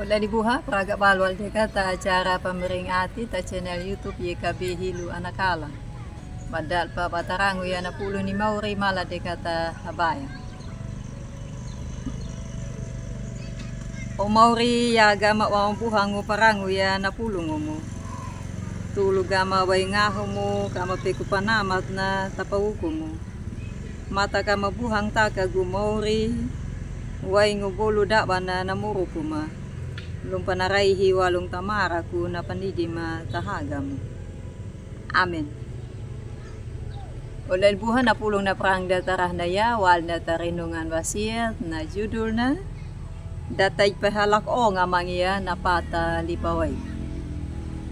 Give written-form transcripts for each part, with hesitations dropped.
Wala di buha, praga balwal de kata acara pamering ati ta channel YouTube YKB Hilu Anakala. Badal pa batarango ya na pulo ni Mauri mala de kata habaya. O Mauri ya gama wa buhango parango ya na pulong mo. Tulog gama way ngaho mo kama peku panamat na tapauko mo. Mata ka mabuhang taka gumauri way ngubolo dawa na namuro ko ma. Lung panarayhi walong tamara ko na panidi matahaga mo. Amen. Ulal buhan na pulong na prang datarah na ya, wal na tarinungan wasiat na judul na datay pahalak o nga mangya na pata lipaway.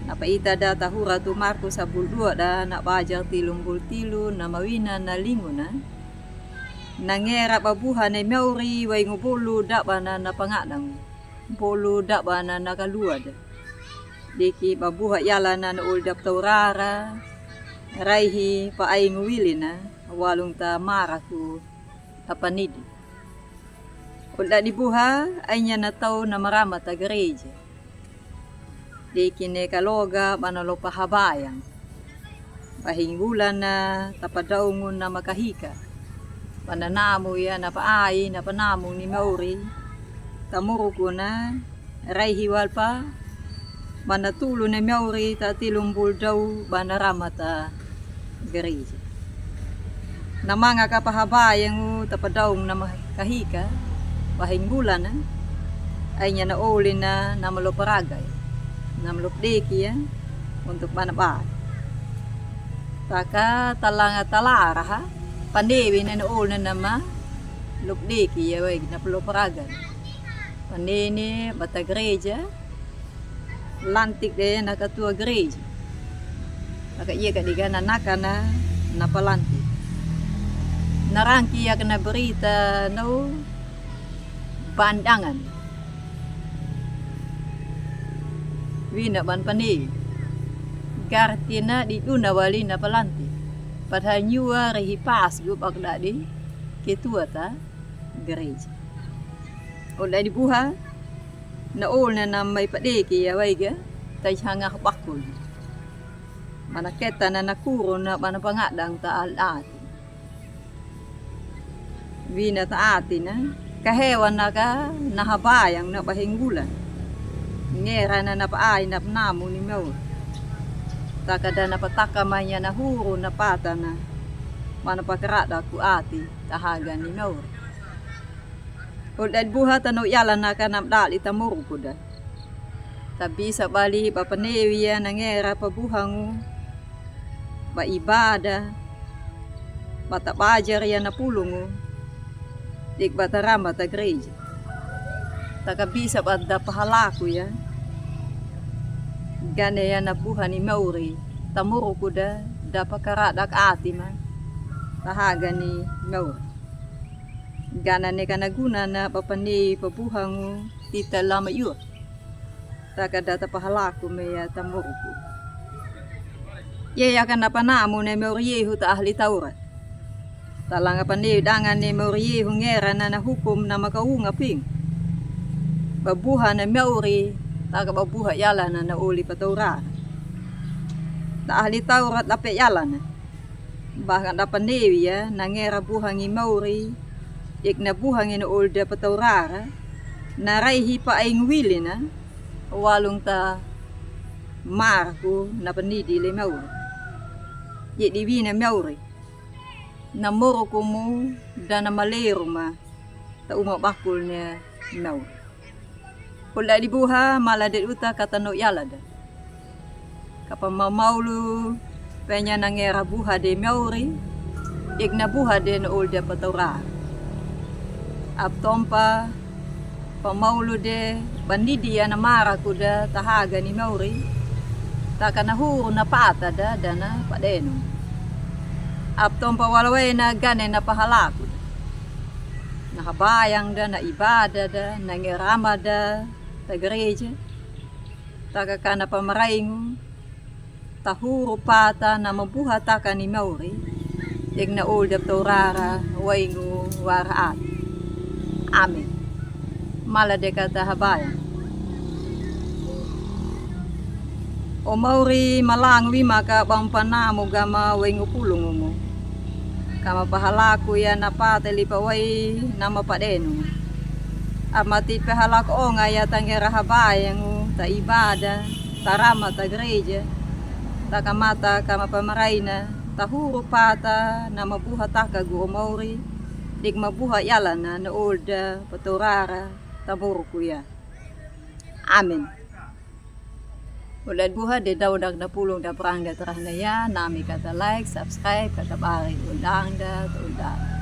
Napaita data hura tu Marko sa buldua da na bajar tilong bultilo na mawina na lingo na. Nangera babuhan ay Mauri way ngubolo dawa na napangadang. Bolo da ba na nakaluad. Diki babuha yala na nauldap taurara. Raihi paay nguwili na. Walong ta maraku apanidi. Ulda di buha ay niya na tao na maramat a gereja. Diki ne kaloga banalo pahabayang. Pahinggulan na tapadaungon na makahika. Pananamo ya na paay na panamong ni Mauri. Tamuro ko na raihiwal pa manatulo na Mauri ta tilumbul daw banaramata gereja. Na mga kapahabayang tapadaong na kahika pahinggulan na ay niya na uli na namaloparaggay namalopdeki ya untuk manabay. Taka talanga talara ha pandewi na naul na nama lupdeki ya way napaloparaggay. Panini bata gereja lantik deh nakatua gereja maka iya kadiga nanaka na napalantik narangki ya kena berita no pandangan wina ban pani gartina di una wali napalantik padahal nyua rehipas gup agda di ketua ta gereja. Ulay di buha na ol na may padeki ya waiga tay hanga bakul manaketa na nakuro na panapangadang taal ati wina taati na kahewan na ka nahabayang na pahinggulan ngera na napaay na namo ni Maur takada na patakamanya na huro na pata na manapakarada ku ati tahaga ni Maur. Ulad buha tano yala na kanam dali tamuro ko da. Tabi sa bali papanewiya nangera pabuhango. Baibada. Batabajar ya na pulungo. Dik batarama ta gereja. Takabisa badda pahalako ya. Gane ya na buha ni Mauri. Tamuro ko da dapakaradak ati man. Tahaga ni Mauri. Gana ne kanaguna na papani pabuhango tita lama yu. Takada pahalako meya tamuruku. Ye akan napanamo ne Mauriyehu ta ahli Taurat. Talanga pani dangan ne Mauriyehu ngera na nahukum na makaunga ping. Babuha na Mauri taka babuha yala na nauli pa Taurat. Ta ahli Taurat lape yala na. Bahkan napani ya nangera buhangi Mauri. Ik nabuhang inuolda pataurara, narayhi pa ay ngwili na, walong ta marko na panidi le Mauri. Ye diwi na Mauri, namoro ko mo da na malero ma, ta umabakul niya Mauri. Kula di buha maladet uta katano yalada. Kapamamaulu, penya nangera buha de Mauri, ik nabuha de na olda pataurara. Aptompa pamaulo de bandidi ya namara kuda tahaga ni Mauri taka nahuro na pata da dana padeno aptompa walaway na gane na pahalako nahabayang da na ibada da nangirama da ta gereja taka kana pamaraingo tahuro pata na mabuha taka ni Mauri igna olda taurara waingo waraat. Amin. Mala de kata habayan. O mauri malangwi maka pampanamo gama wengu pulong mo. Kama pahalaku ya napate lipaway na mapadeno. Amati pahalaku o nga ya tanggera habayang ta ibada, tarama ta gereja, ta kamata kama pamaraina, ta huro pata na mabuha takagu o mauri, dik mabuha yalan na olda patorara taburku ya. Amin. Ulat buha de daudak na pulong da perang da terang da ya, nami kata like, subscribe, kata bari undang da, undang.